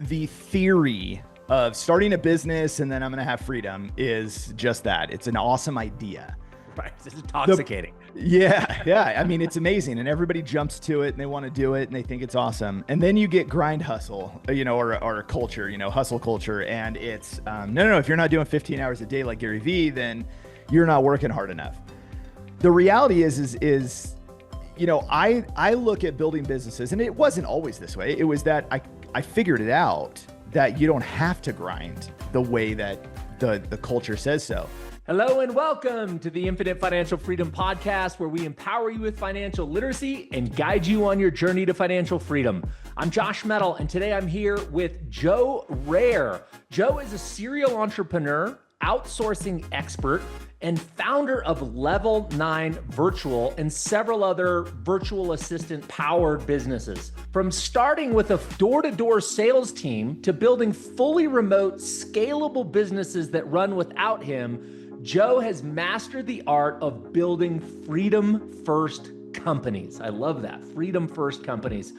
the theory of starting a business and then I'm going to have freedom is just that. It's an awesome idea. Right. It's intoxicating. Yeah. I mean, it's amazing, and everybody jumps to it and they want to do it and they think it's awesome. And then you get grind hustle, or culture, hustle culture. And it's, no. If you're not doing 15 hours a day like Gary Vee, then you're not working hard enough. The reality is, I look at building businesses, and it wasn't always this way. It was that I figured it out that you don't have to grind the way that the culture says so. Hello and welcome to the Infinite Financial Freedom Podcast, where we empower you with financial literacy and guide you on your journey to financial freedom. I'm Josh Mettle, and today I'm here with Joe Rare. Joe is a serial entrepreneur, outsourcing expert, and founder of Level 9 Virtual and several other virtual assistant powered businesses. From starting with a door-to-door sales team to building fully remote, scalable businesses that run without him, Joe has mastered the art of building freedom-first companies. I love that, freedom-first companies.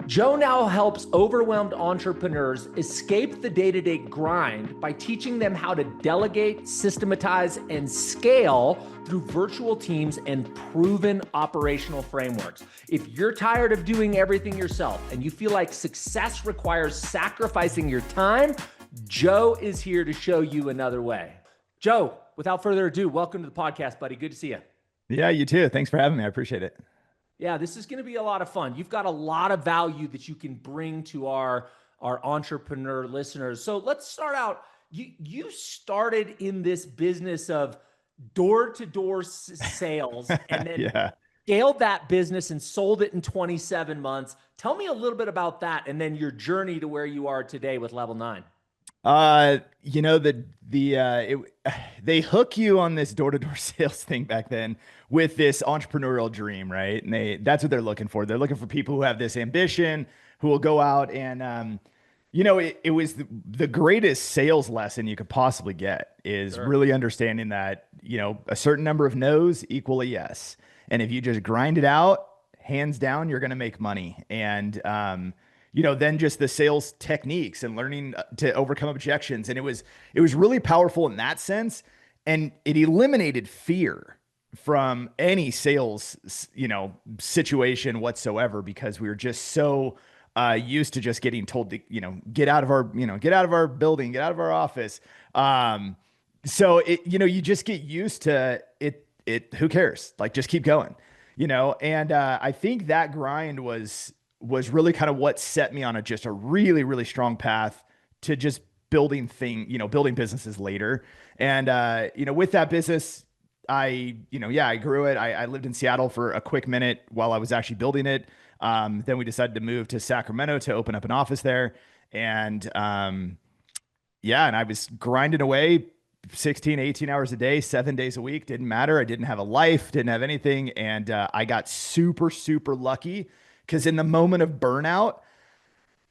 Joe now helps overwhelmed entrepreneurs escape the day-to-day grind by teaching them how to delegate, systematize, and scale through virtual teams and proven operational frameworks. If you're tired of doing everything yourself and you feel like success requires sacrificing your time, Joe is here to show you another way. Joe, without further ado, welcome to the podcast, buddy. Good to see you. Yeah, you too. Thanks for having me. I appreciate it. Yeah, this is going to be a lot of fun. You've got a lot of value that you can bring to our entrepreneur listeners. So let's start out. You started in this business of door-to-door sales and then scaled that business and sold it in 27 months. Tell me a little bit about that and then your journey to where you are today with Level 9. They hook you on this door-to-door sales thing back then with this entrepreneurial dream, right? And that's what they're looking for. They're looking for people who have this ambition, who will go out and, it was the greatest sales lesson you could possibly get is really understanding that, a certain number of no's equal a yes. And if you just grind it out, hands down, you're going to make money. And, then just the sales techniques and learning to overcome objections. And it was really powerful in that sense. And it eliminated fear from any sales, situation whatsoever, because we were just so used to just getting told to, get out of our building, get out of our office. So you just get used to it, who cares? Like, just keep going, and I think that grind was really kind of what set me on a really, really strong path to just building businesses later. And, with that business, I grew it. I lived in Seattle for a quick minute while I was actually building it. Then we decided to move to Sacramento to open up an office there. And, and I was grinding away 16, 18 hours a day, 7 days a week. Didn't matter. I didn't have a life, didn't have anything. And, I got super, super lucky. Because in the moment of burnout,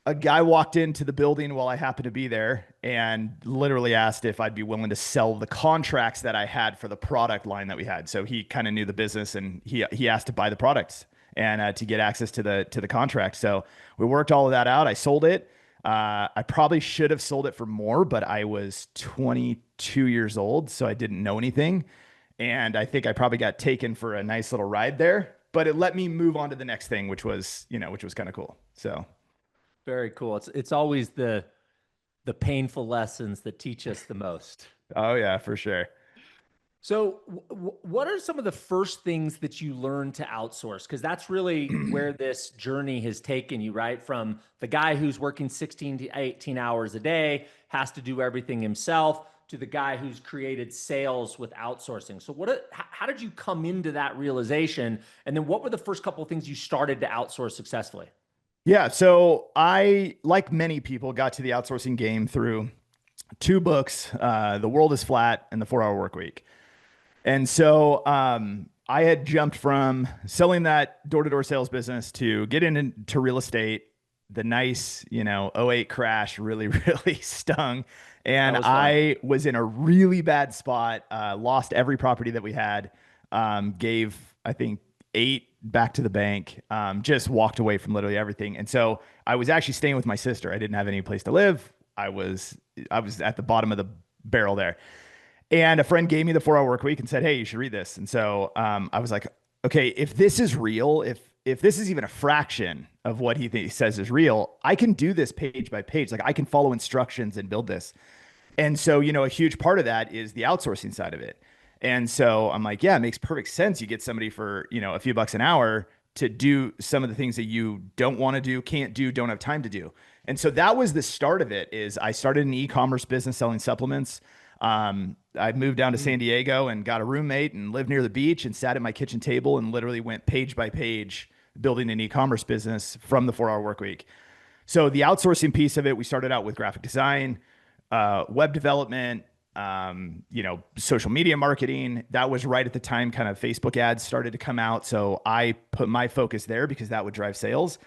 a guy walked into the building while I happened to be there and literally asked if I'd be willing to sell the contracts that I had for the product line that we had. So he kind of knew the business, and he asked to buy the products and to get access to the contract. So we worked all of that out. I sold it. I probably should have sold it for more, but I was 22 years old, so I didn't know anything. And I think I probably got taken for a nice little ride there. But it let me move on to the next thing, which was kind of cool. So very cool. It's always the painful lessons that teach us the most. Oh yeah, for sure. So what are some of the first things that you learned to outsource? Because that's really where this journey has taken you, right? From the guy who's working 16 to 18 hours a day, has to do everything himself, to the guy who's created sales with outsourcing. So how did you come into that realization? And then what were the first couple of things you started to outsource successfully? Yeah. So I, like many people, got to the outsourcing game through two books, The World is Flat and The 4-Hour Workweek. And so I had jumped from selling that door-to-door sales business to get into real estate. The nice, '08 crash really, really stung. And I was in a really bad spot, lost every property that we had, gave, I think, 8 back to the bank, just walked away from literally everything. And so I was actually staying with my sister. I didn't have any place to live. I was at the bottom of the barrel there. And a friend gave me the 4 Hour Work Week and said, "Hey, you should read this." And so I was like, "Okay, if this is real, if this is even a fraction of what he says is real, I can do this page by page. Like I can follow instructions and build this." And so, a huge part of that is the outsourcing side of it. And so I'm like, yeah, it makes perfect sense. You get somebody for, a few bucks an hour to do some of the things that you don't want to do, can't do, don't have time to do. And so that was the start of it. Is I started an e-commerce business selling supplements. I moved down to San Diego and got a roommate and lived near the beach and sat at my kitchen table and literally went page by page building an e-commerce business from the 4 Hour Work Week. So the outsourcing piece of it, we started out with graphic design, web development, social media marketing. That was right at the time kind of Facebook ads started to come out. So I put my focus there because that would drive sales.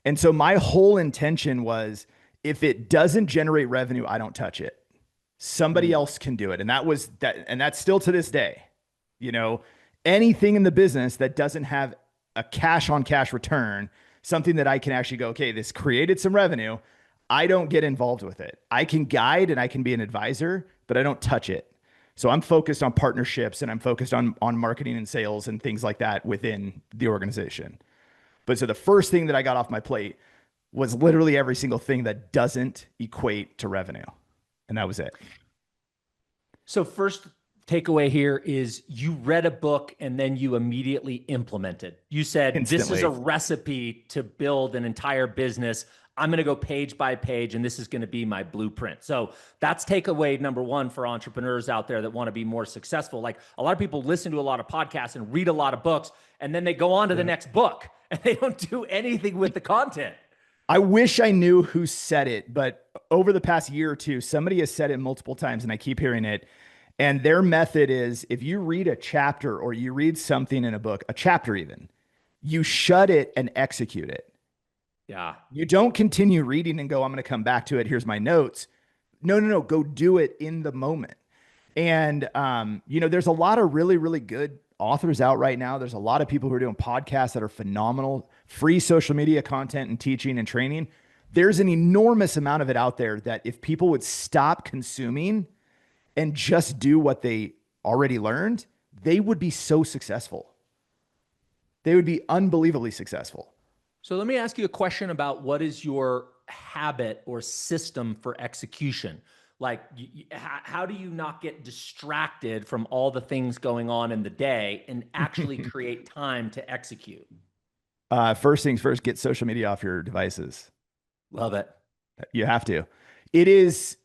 And so my whole intention was if it doesn't generate revenue, I don't touch it. Somebody else can do it. And that was that. And that's still to this day, anything in the business that doesn't have a cash on cash return, something that I can actually go, okay, this created some revenue. I don't get involved with it. I can guide and I can be an advisor, but I don't touch it. So I'm focused on partnerships and I'm focused on marketing and sales and things like that within the organization. But so the first thing that I got off my plate was literally every single thing that doesn't equate to revenue. And that was it. So first takeaway here is you read a book and then you immediately implemented. You said, Instantly. This is a recipe to build an entire business. I'm going to go page by page and this is going to be my blueprint. So that's takeaway number one for entrepreneurs out there that want to be more successful. Like a lot of people listen to a lot of podcasts and read a lot of books and then they go on to the next book and they don't do anything with the content. I wish I knew who said it, but over the past year or two, somebody has said it multiple times and I keep hearing it. And their method is if you read a chapter or you read something in a book, a chapter even, you shut it and execute it. Yeah. You don't continue reading and go, I'm going to come back to it. Here's my notes. No. Go do it in the moment. And, there's a lot of really, really good authors out right now. There's a lot of people who are doing podcasts that are phenomenal, free social media content and teaching and training. There's an enormous amount of it out there that if people would stop consuming and just do what they already learned, they would be so successful. They would be unbelievably successful. So let me ask you a question about what is your habit or system for execution? Like, how do you not get distracted from all the things going on in the day and actually create time to execute? First things first, get social media off your devices. Love it. You have to. It is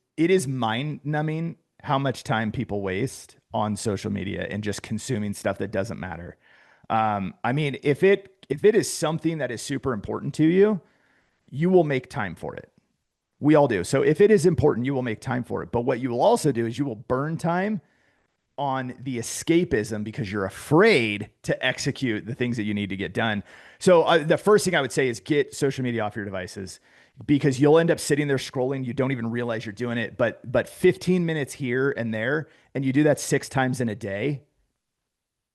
mind numbing how much time people waste on social media and just consuming stuff that doesn't matter. If it is something that is super important to you, you will make time for it. We all do. So if it is important, you will make time for it. But what you will also do is you will burn time on the escapism because you're afraid to execute the things that you need to get done. So the first thing I would say is get social media off your devices because you'll end up sitting there scrolling. You don't even realize you're doing it. But 15 minutes here and there, and you do that 6 times in a day,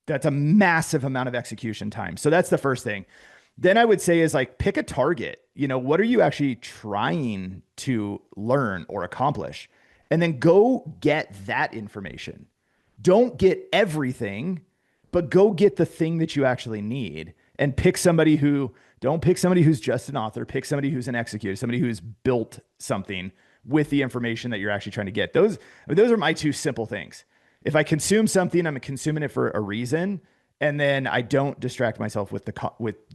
that's a massive amount of execution time. So that's the first thing. Then I would say is like, pick a target. What are you actually trying to learn or accomplish? And then go get that information. Don't get everything, but go get the thing that you actually need and don't pick somebody who's just an author, pick somebody who's an executor, somebody who's built something with the information that you're actually trying to get. Those are my 2 simple things. If I consume something, I'm consuming it for a reason. And then I don't distract myself with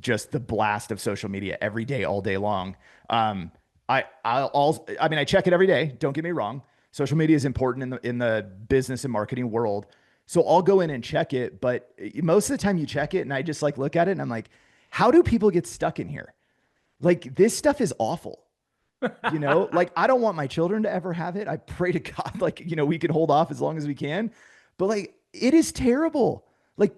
just the blast of social media every day, all day long. I check it every day. Don't get me wrong. Social media is important in the business and marketing world. So I'll go in and check it. But most of the time you check it and I just look at it and I'm like, how do people get stuck in here? Like this stuff is awful. I don't want my children to ever have it. I pray to God, we can hold off as long as we can, but it is terrible.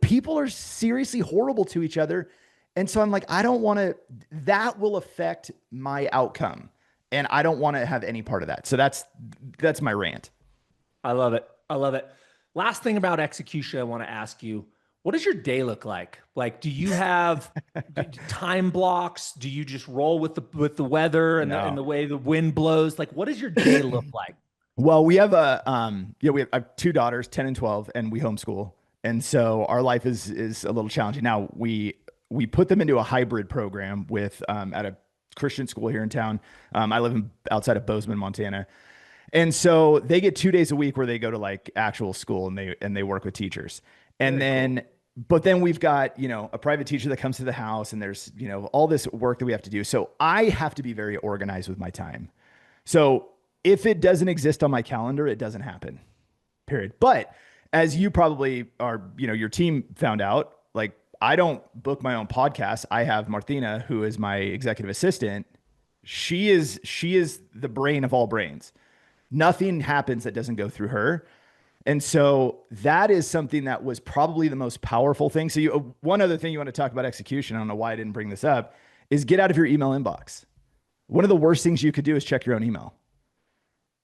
People are seriously horrible to each other. And so I'm like, I don't want to, that will affect my outcome. And I don't want to have any part of that. So that's my rant. I love it. Last thing about execution, I want to ask you, What does your day look like? Like, do you have time blocks? Do you just roll with the weather and the No. way the wind blows? Like, what does your day look like? Well, we have I have two daughters, 10 and 12, and we homeschool. And so our life is a little challenging. Now we put them into a hybrid program with at a Christian school here in town. I live outside of Bozeman, Montana. And so they get 2 days a week where they go to like actual school and they work with teachers. And Very cool. then but then we've got, a private teacher that comes to the house and there's, all this work that we have to do. So I have to be very organized with my time. So if it doesn't exist on my calendar, it doesn't happen. Period. But as you probably are, your team found out, like I don't book my own podcast. I have Martina, who is my executive assistant. She is the brain of all brains. Nothing happens that doesn't go through her. And so that is something that was probably the most powerful thing. So one other thing you want to talk about execution, I don't know why I didn't bring this up, is get out of your email inbox. One of the worst things you could do is check your own email.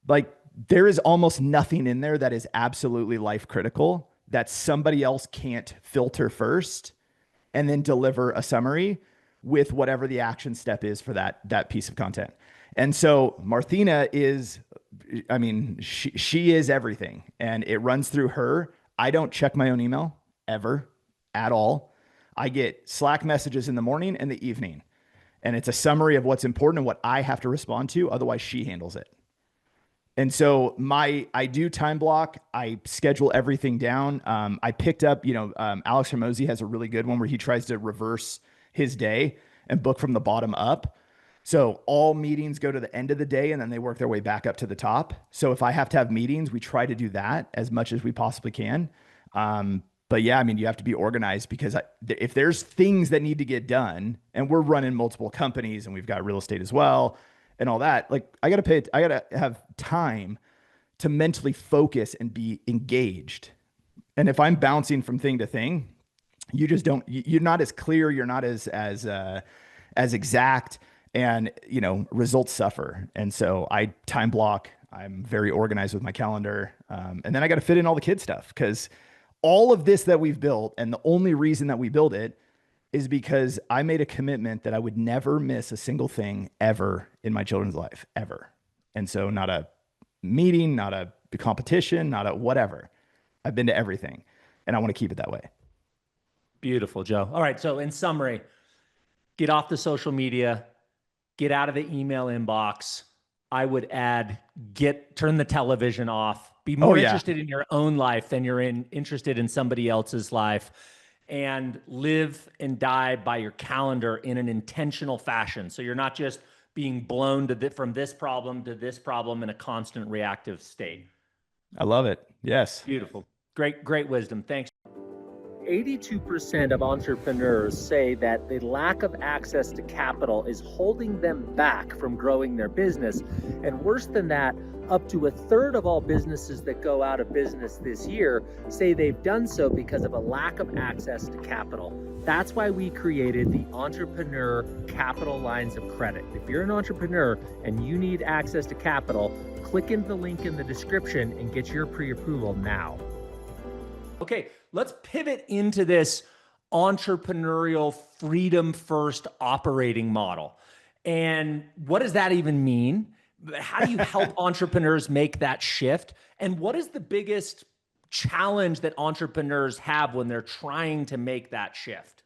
Like there is almost nothing in there that is absolutely life critical that somebody else can't filter first and then deliver a summary with whatever the action step is for that piece of content. And so Martina is, I mean, she is everything and it runs through her. I don't check my own email ever at all. I get Slack messages in the morning and the evening, and it's a summary of what's important and what I have to respond to. Otherwise, she handles it. And so I do time block. I schedule everything down. I picked up, Alex Hermosi has a really good one where he tries to reverse his day and book from the bottom up. So all meetings go to the end of the day and then they work their way back up to the top. So if I have to have meetings, we try to do that as much as we possibly can. But yeah, I mean, you have to be organized because if there's things that need to get done, and we're running multiple companies and we've got real estate as well and all that, like I got to have time to mentally focus and be engaged. And if I'm bouncing from thing to thing, you're not as clear. You're not as exact, and results suffer. And so I time block. I'm very organized with my calendar. And then I got to fit in all the kid stuff because all of this that we've built, and the only reason that we build it is because I made a commitment that I would never miss a single thing ever in my children's life, ever. And so not a meeting, not a competition, not a whatever. I've been to everything and I want to keep it that way. Beautiful, Joe. All right. So in summary, get off the social media, get out of the email inbox. I would add, turn the television off, be more interested in your own life than you're interested in somebody else's life, and live and die by your calendar in an intentional fashion. So you're not just being blown from this problem to this problem in a constant reactive state. I love it. Yes. Beautiful. Great wisdom. Thanks. 82% of entrepreneurs say that the lack of access to capital is holding them back from growing their business. And worse than that, up to a third of all businesses that go out of business this year say they've done so because of a lack of access to capital. That's why we created the Entrepreneur Capital Lines of Credit. If you're an entrepreneur and you need access to capital, click into the link in the description and get your pre-approval now. Okay, let's pivot into this entrepreneurial freedom first operating model. And what does that even mean? How do you help entrepreneurs make that shift? And what is the biggest challenge that entrepreneurs have when they're trying to make that shift?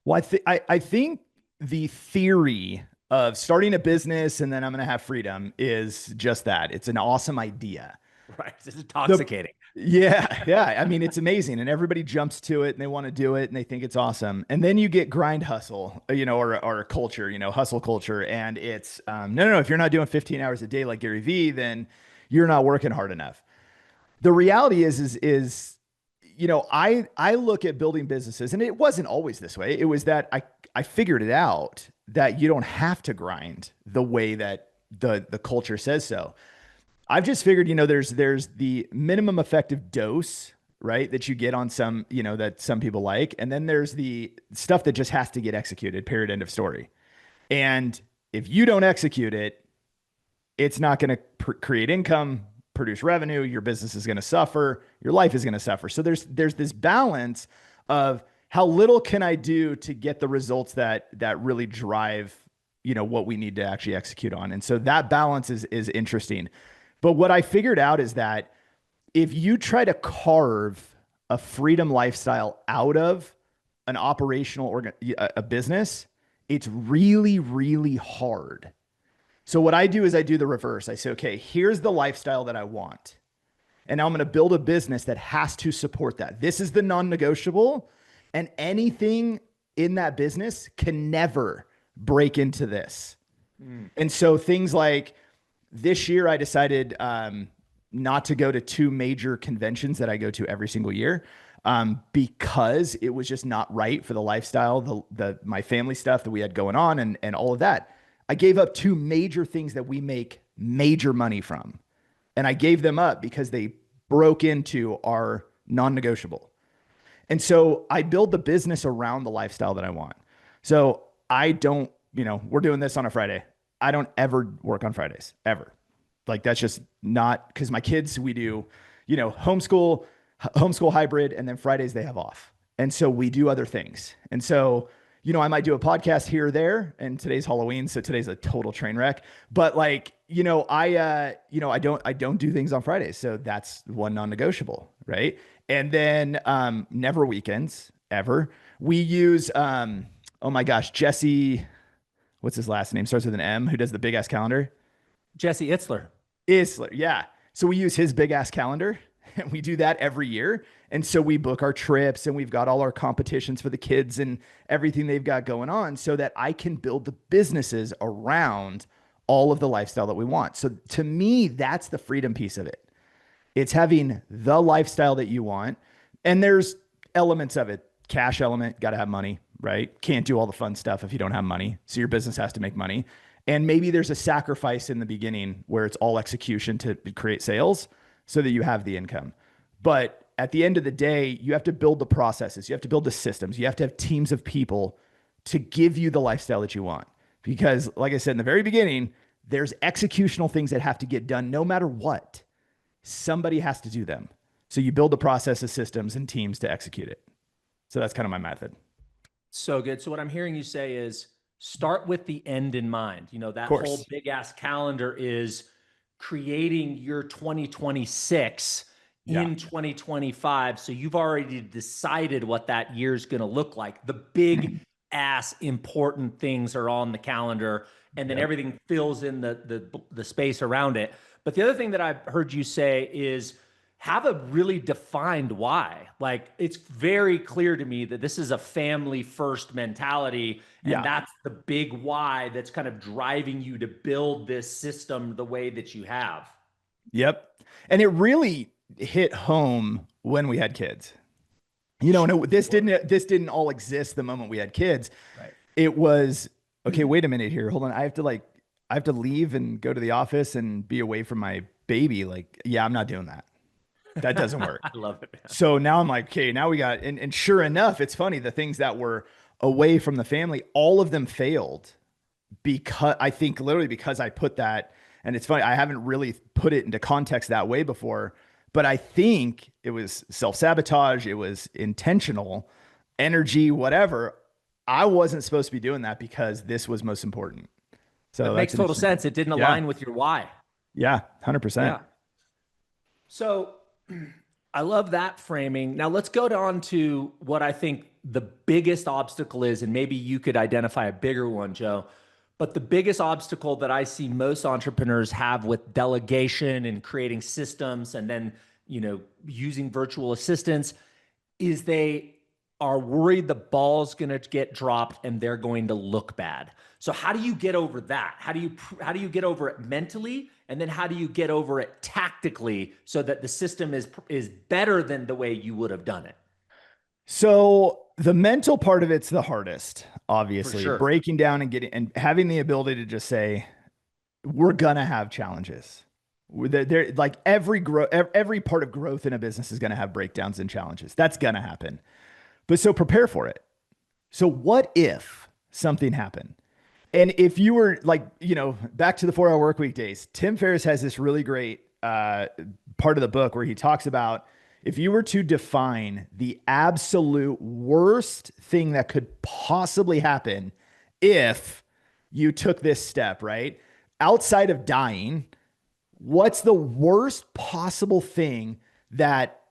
Well, I think the theory of starting a business and then I'm going to have freedom is just that. It's an awesome idea. Right. It's intoxicating. Yeah. I mean, it's amazing. And everybody jumps to it and they want to do it and they think it's awesome. And then you get grind hustle, or culture, hustle culture. And it's, no. If you're not doing 15 hours a day like Gary Vee, then you're not working hard enough. The reality is, I look at building businesses, and it wasn't always this way. It was that I figured it out that you don't have to grind the way that the culture says so. I've just figured, there's the minimum effective dose, right, that you get on some, that some people like. And then there's the stuff that just has to get executed, period, end of story. And if you don't execute it, it's not going to create income, produce revenue. Your business is going to suffer. Your life is going to suffer. So there's this balance of how little can I do to get the results that really drive, what we need to actually execute on. And so that balance is interesting. But what I figured out is that if you try to carve a freedom lifestyle out of an operational a business, it's really, really hard. So what I do is I do the reverse. I say, okay, here's the lifestyle that I want. And now I'm going to build a business that has to support that. This is the non-negotiable, and anything in that business can never break into this. And so things like this year, I decided not to go to two major conventions that I go to every single year, because it was just not right for the lifestyle, my family stuff that we had going on, and all of that. I gave up two major things that we make major money from, and I gave them up because they broke into our non-negotiable. And so I build the business around the lifestyle that I want. So I don't, we're doing this on a Friday. I don't ever work on Fridays, ever. Like that's just not, because my kids, we do, homeschool hybrid, and then Fridays they have off. And so we do other things. And so, I might do a podcast here or there, and today's Halloween, so today's a total train wreck. But like, I don't do things on Fridays, so that's one non-negotiable, right? And then never weekends ever. We use oh my gosh, Jesse, what's his last name? Starts with an M. Who does the big ass calendar? Jesse Itzler. Isler, yeah. So we use his big ass calendar, and we do that every year. And so we book our trips, and we've got all our competitions for the kids and everything they've got going on, so that I can build the businesses around all of the lifestyle that we want. So to me, that's the freedom piece of it. It's having the lifestyle that you want. And there's elements of it. Cash element, got to have money, right? Can't do all the fun stuff if you don't have money. So your business has to make money. And maybe there's a sacrifice in the beginning where it's all execution to create sales so that you have the income. But at the end of the day, you have to build the processes. You have to build the systems. You have to have teams of people to give you the lifestyle that you want. Because like I said in the very beginning, there's executional things that have to get done no matter what. Somebody has to do them. So you build the processes, systems, and teams to execute it. So that's kind of my method. So good. So what I'm hearing you say is start with the end in mind. That whole big ass calendar is creating your 2026 in 2025. So you've already decided what that year's going to look like. The big ass important things are on the calendar, and then everything fills in the space around it. But the other thing that I've heard you say is have a really defined why. Like it's very clear to me that this is a family first mentality, and that's the big why that's kind of driving you to build this system the way that you have. Yep. And it really hit home when we had kids. And this didn't all exist the moment we had kids. Right. It was, okay, wait a minute here. Hold on. I have to leave and go to the office and be away from my baby. Like, yeah, I'm not doing that. That doesn't work. I love it, man. So now I'm like, okay, now we got, and sure enough, it's funny. The things that were away from the family, all of them failed because I think literally because I put that, and it's funny, I haven't really put it into context that way before, but I think it was self-sabotage. It was intentional energy, whatever. I wasn't supposed to be doing that because this was most important. So it makes total sense. It didn't align with your why. Yeah. 100%. Yeah. So I love that framing. Now let's go on to what I think the biggest obstacle is, and maybe you could identify a bigger one, Joe. But the biggest obstacle that I see most entrepreneurs have with delegation and creating systems and then, using virtual assistants is they are worried the ball's going to get dropped and they're going to look bad. So how do you get over that? How do you get over it mentally? And then how do you get over it tactically so that the system is better than the way you would have done it? So the mental part of it's the hardest, obviously. Sure. Breaking down and having the ability to just say, we're gonna have challenges. They're like every part of growth in a business is gonna have breakdowns and challenges. That's gonna happen. But so prepare for it. So what if something happened? And if you were like, back to the 4-hour work week days, Tim Ferriss has this really great part of the book where he talks about, if you were to define the absolute worst thing that could possibly happen if you took this step, right? Outside of dying, what's the worst possible thing that,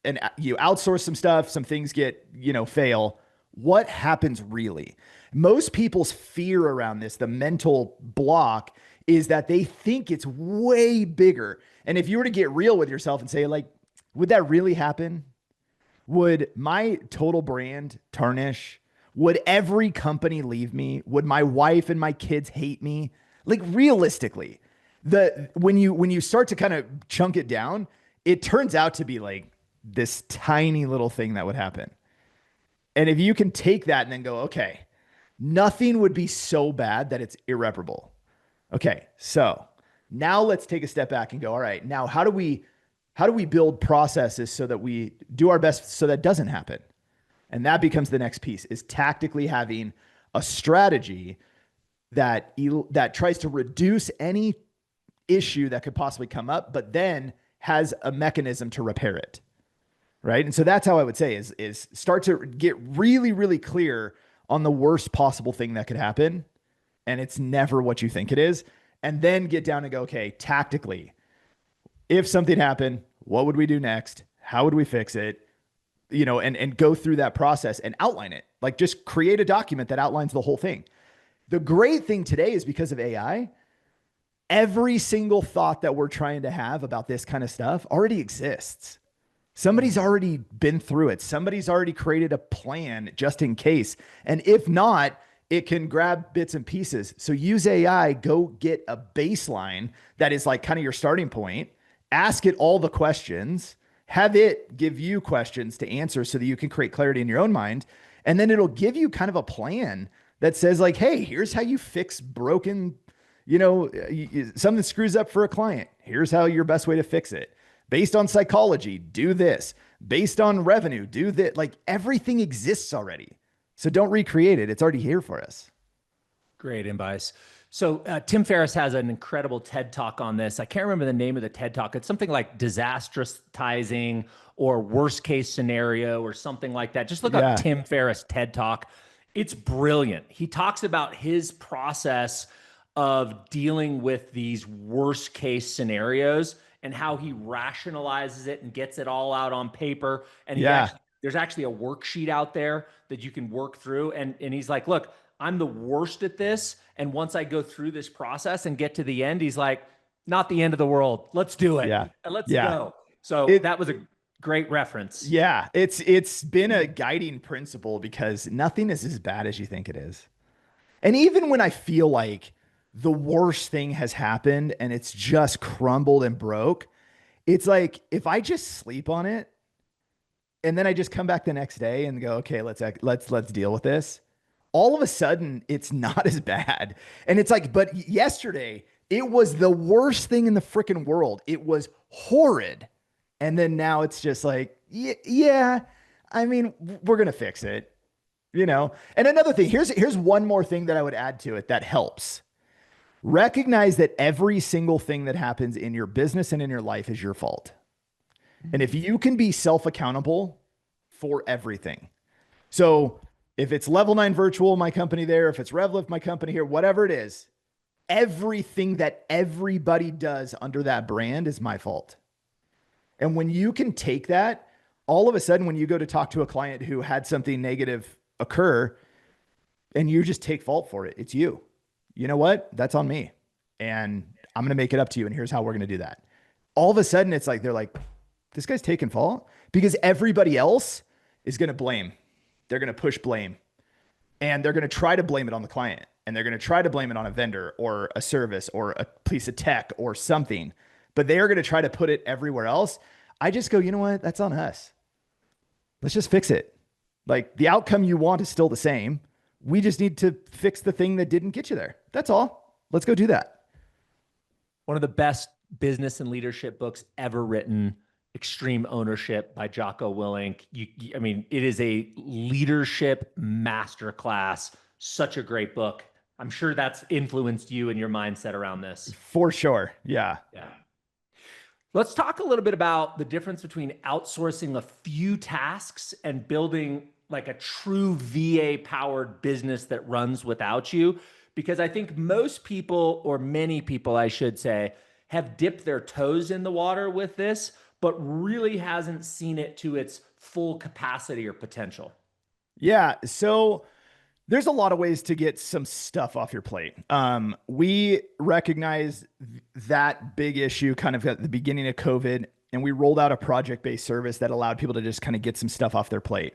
and you outsource some stuff, some things get, fail. What happens really? Most people's fear around this, the mental block, is that they think it's way bigger. And if you were to get real with yourself and say, like, would that really happen? Would my total brand tarnish? Would every company leave me? Would my wife and my kids hate me? Like, realistically, when you start to kind of chunk it down, it turns out to be like this tiny little thing that would happen. And if you can take that and then go, okay, nothing would be so bad that it's irreparable. Okay, so now let's take a step back and go, all right, now how do we build processes so that we do our best so that doesn't happen? And that becomes the next piece, is tactically having a strategy that tries to reduce any issue that could possibly come up, but then has a mechanism to repair it. Right. And so that's how I would say is start to get really, really clear on the worst possible thing that could happen. And it's never what you think it is. And then get down and go, okay, tactically, if something happened, what would we do next? How would we fix it? And go through that process and outline it. Like, just create a document that outlines the whole thing. The great thing today is, because of AI, every single thought that we're trying to have about this kind of stuff already exists. Somebody's already been through it. Somebody's already created a plan just in case. And if not, it can grab bits and pieces. So use AI, go get a baseline that is like kind of your starting point, ask it all the questions, have it give you questions to answer so that you can create clarity in your own mind. And then it'll give you kind of a plan that says, like, hey, here's how you fix broken, something screws up for a client. Here's how your best way to fix it. Based on psychology, do this. Based on revenue, do that. Like, everything exists already. So don't recreate it. It's already here for us. Great advice. So Tim Ferriss has an incredible TED Talk on this. I can't remember the name of the TED Talk. It's something like disastrizing or worst case scenario or something like that. Just look up Tim Ferriss TED Talk. It's brilliant. He talks about his process of dealing with these worst case scenarios and how he rationalizes it and gets it all out on paper. And there's actually a worksheet out there that you can work through. And he's like, look, I'm the worst at this. And once I go through this process and get to the end, he's like, not the end of the world. Let's do it. Yeah. And let's go. So that was a great reference. Yeah. It's been a guiding principle, because nothing is as bad as you think it is. And even when I feel like the worst thing has happened and it's just crumbled and broke, it's like, if I just sleep on it and then I just come back the next day and go, okay, let's deal with this, all of a sudden it's not as bad. And it's like, but yesterday it was the worst thing in the freaking world. It was horrid. And then now it's just like, yeah, I mean, we're going to fix it, And another thing, here's one more thing that I would add to it that helps. Recognize that every single thing that happens in your business and in your life is your fault. And if you can be self-accountable for everything. So if it's Level 9 Virtual, my company there, if it's RevLift, my company here, whatever it is, everything that everybody does under that brand is my fault. And when you can take that, all of a sudden, when you go to talk to a client who had something negative occur and you just take fault for it, it's you. You know what? That's on me. And I'm going to make it up to you. And here's how we're going to do that. All of a sudden, it's like, they're like, this guy's taking fault, because everybody else is going to blame. They're going to push blame, and they're going to try to blame it on the client, and they're going to try to blame it on a vendor or a service or a piece of tech or something, but they are going to try to put it everywhere else. I just go, you know what? That's on us. Let's just fix it. Like, the outcome you want is still the same. We just need to fix the thing that didn't get you there. That's all. Let's go do that. One of the best business and leadership books ever written, Extreme Ownership by Jocko Willink. I mean, it is a leadership masterclass. Such a great book. I'm sure that's influenced you and your mindset around this. For sure. Yeah. Yeah. Let's talk a little bit about the difference between outsourcing a few tasks and building like a true VA powered business that runs without you. Because I think most people, or many people, I should say, have dipped their toes in the water with this, but really hasn't seen it to its full capacity or potential. Yeah. So there's a lot of ways to get some stuff off your plate. We recognize that big issue kind of at the beginning of COVID, and we rolled out a project-based service that allowed people to just kind of get some stuff off their plate.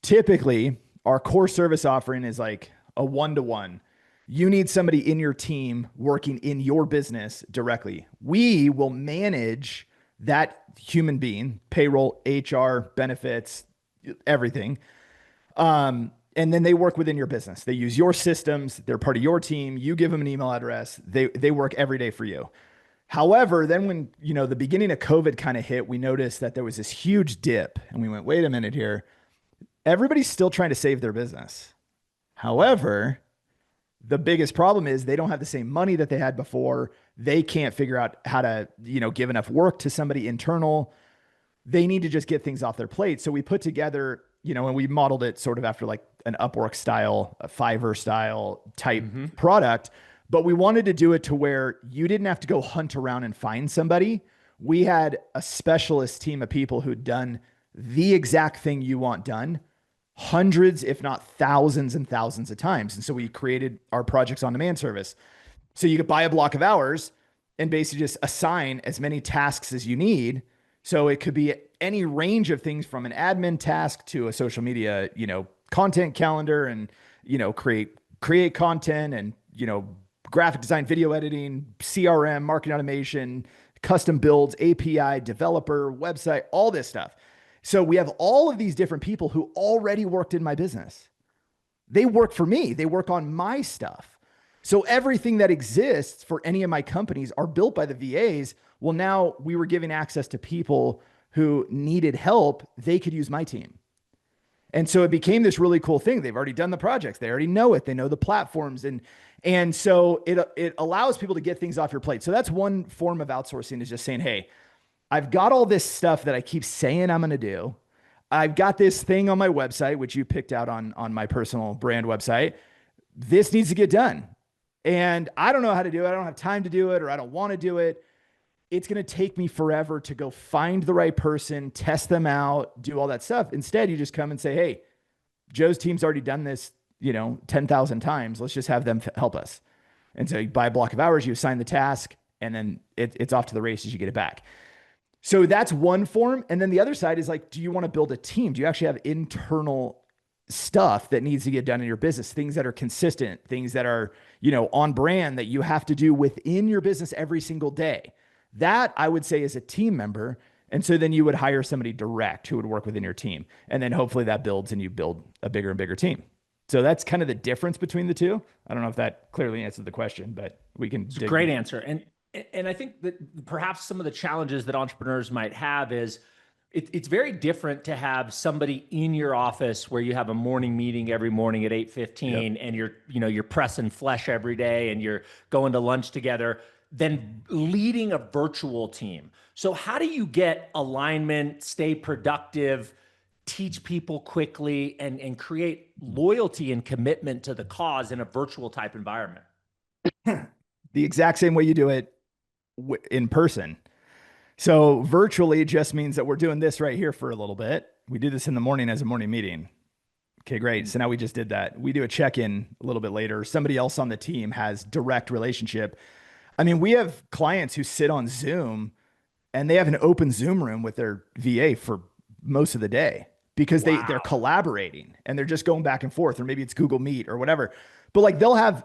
Typically, our core service offering is like a one-to-one. You need somebody in your team working in your business directly. We will manage that human being, payroll, HR, benefits, everything. And then they work within your business. They use your systems. They're part of your team. You give them an email address. They work every day for you. However, then when, the beginning of COVID kind of hit, we noticed that there was this huge dip and we went, wait a minute here. Everybody's still trying to save their business. However, the biggest problem is they don't have the same money that they had before. They can't figure out how to, give enough work to somebody internal. They need to just get things off their plate. So we put together, and we modeled it sort of after like an Upwork style, a Fiverr style type product, but we wanted to do it to where you didn't have to go hunt around and find somebody. We had a specialist team of people who'd done the exact thing you want done hundreds, if not thousands and thousands of times. And so we created our projects on demand service. So you could buy a block of hours and basically just assign as many tasks as you need. So it could be any range of things from an admin task to a social media, content calendar and, create content and, graphic design, video editing, CRM, marketing automation, custom builds, API, developer, website, all this stuff. So we have all of these different people who already worked in my business. They work for me. They work on my stuff. So everything that exists for any of my companies are built by the VAs. Well, now we were giving access to people who needed help. They could use my team. And so it became this really cool thing. They've already done the projects. They already know it. They know the platforms. And so it allows people to get things off your plate. So that's one form of outsourcing, is just saying, hey, I've got all this stuff that I keep saying I'm going to do. I've got this thing on my website, which you picked out on my personal brand website. This needs to get done. And I don't know how to do it. I don't have time to do it, or I don't want to do it. It's going to take me forever to go find the right person, test them out, do all that stuff. Instead, you just come and say, hey, Joe's team's already done this, 10,000 times. Let's just have them help us. And so you buy a block of hours, you assign the task, and then it's off to the races. You get it back. So that's one form. And then the other side is like, do you want to build a team? Do you actually have internal stuff that needs to get done in your business? Things that are consistent, things that are, on brand that you have to do within your business every single day. That I would say is a team member. And so then you would hire somebody direct who would work within your team. And then hopefully that builds and you build a bigger and bigger team. So that's kind of the difference between the two. I don't know if that clearly answered the question, but we can. It's a great answer. And I think that perhaps some of the challenges that entrepreneurs might have is it's very different to have somebody in your office where you have a morning meeting every morning at 8:15 and you're pressing flesh every day and you're going to lunch together, than leading a virtual team. So how do you get alignment, stay productive, teach people quickly, and create loyalty and commitment to the cause in a virtual type environment? The exact same way you do it in person. So virtually just means that we're doing this right here for a little bit. We do this in the morning as a morning meeting. Okay, great. So now we just did that. We do a check-in a little bit later. Somebody else on the team has direct relationship. I mean, we have clients who sit on Zoom and they have an open Zoom room with their VA for most of the day because they're collaborating and they're just going back and forth, or maybe it's Google Meet or whatever. But like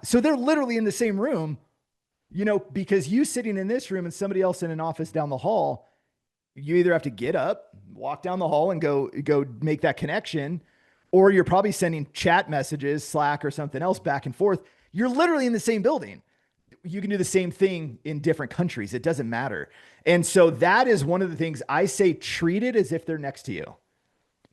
so they're literally in the same room, because you sitting in this room and somebody else in an office down the hall, you either have to get up, walk down the hall and go make that connection, or you're probably sending chat messages, Slack or something else back and forth. You're literally in the same building. You can do the same thing in different countries. It doesn't matter. And so that is one of the things I say, treat it as if they're next to you.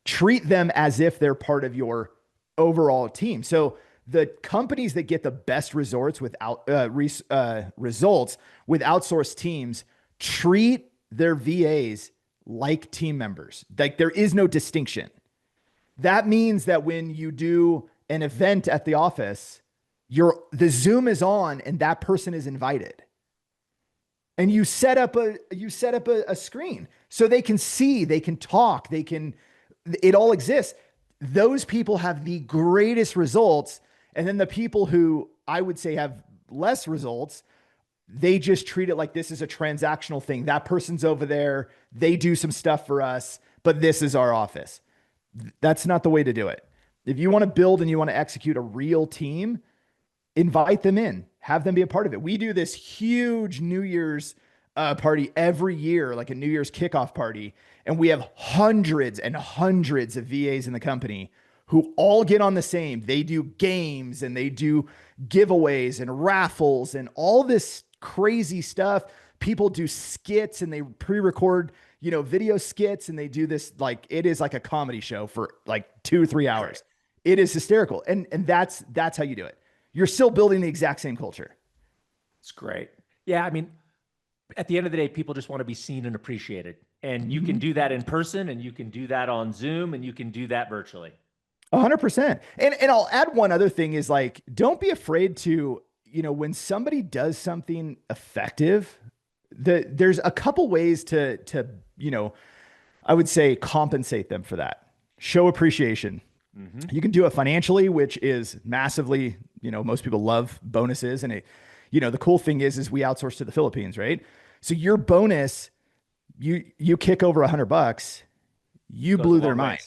Treat them as if they're part of your overall team. So the companies that get the best results with outsourced teams treat their VAs like team members. Like there is no distinction. That means that when you do an event at the office, the Zoom is on and that person is invited. And you set up a screen so they can see, they can talk, it all exists. Those people have the greatest results. And then the people who I would say have less results, they just treat it like this is a transactional thing. That person's over there. They do some stuff for us, but this is our office. That's not the way to do it. If you want to build and you want to execute a real team, invite them in, have them be a part of it. We do this huge New Year's party every year, like a New Year's kickoff party. And we have hundreds and hundreds of VAs in the company who all get on the same. They do games and they do giveaways and raffles and all this crazy stuff. People do skits and they pre-record, video skits, and they do this like it is like a comedy show for like 2 or 3 hours. It is hysterical. And that's how you do it. You're still building the exact same culture. It's great. Yeah. I mean, at the end of the day, people just want to be seen and appreciated. And you can do that in person, and you can do that on Zoom, and you can do that virtually. 100%. And I'll add one other thing is like, don't be afraid to, when somebody does something effective, there's a couple ways to, I would say compensate them for that. Show appreciation. You can do it financially, which is massively, most people love bonuses. And the cool thing is we outsource to the Philippines, right? So your bonus, you kick over $100, you blew their mind.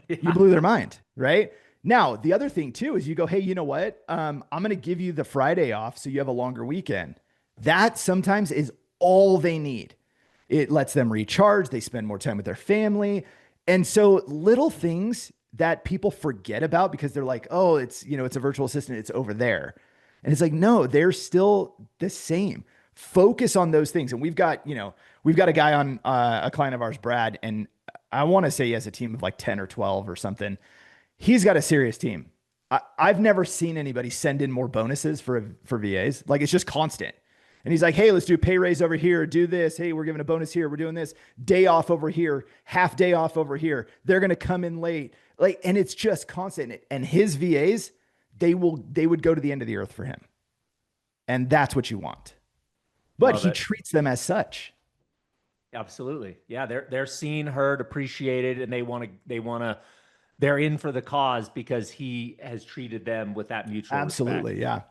Yeah. You blew their mind, right? Now, the other thing too, is you go, hey, you know what? I'm going to give you the Friday off so you have a longer weekend. That sometimes is all they need. It lets them recharge. They spend more time with their family. And so little things that people forget about because they're like, oh, it's a virtual assistant. It's over there. And it's like, no, they're still the same. Focus on those things. And we've got a guy on a client of ours, Brad, and I want to say he has a team of like 10 or 12 or something. He's got a serious team. I've never seen anybody send in more bonuses for VAs. Like it's just constant. And he's like, hey, let's do pay raise over here. Do this. Hey, we're giving a bonus here. We're doing this. Day off over here. Half day off over here. They're going to come in late. And it's just constant. And his VAs, they would go to the end of the earth for him. And that's what you want. But he treats them as such. Absolutely. Yeah. They're seen, heard, appreciated, and they're in for the cause because he has treated them with that mutual Absolutely. respect. Yeah.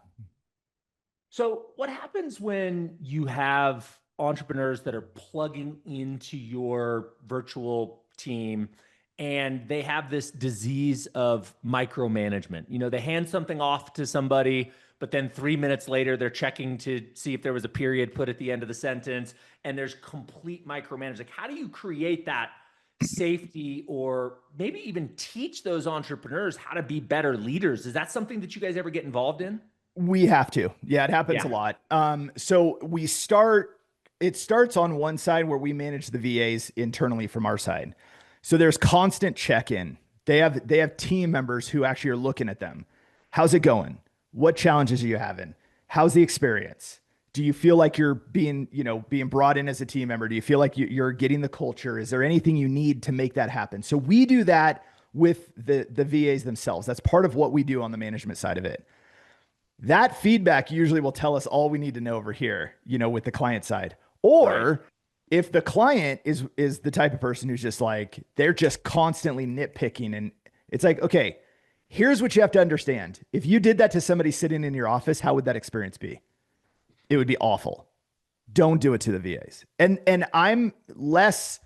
So what happens when you have entrepreneurs that are plugging into your virtual team and they have this disease of micromanagement? They hand something off to somebody, but then 3 minutes later, they're checking to see if there was a period put at the end of the sentence, and there's complete micromanagement. Like, how do you create that safety, or maybe even teach those entrepreneurs how to be better leaders? Is that something that you guys ever get involved in? We have to. Yeah, it happens a lot. So it starts on one side where we manage the VAs internally from our side. So there's constant check-in. They have team members who actually are looking at them. How's it going? What challenges are you having? How's the experience? Do you feel like you're being brought in as a team member? Do you feel like you're getting the culture? Is there anything you need to make that happen? So we do that with the VAs themselves. That's part of what we do on the management side of it. That feedback usually will tell us all we need to know over here, with the client side. Or if the client is the type of person who's just like, they're just constantly nitpicking, and it's like, okay, here's what you have to understand. If you did that to somebody sitting in your office, how would that experience be? It would be awful. Don't do it to the VAs. And I'm less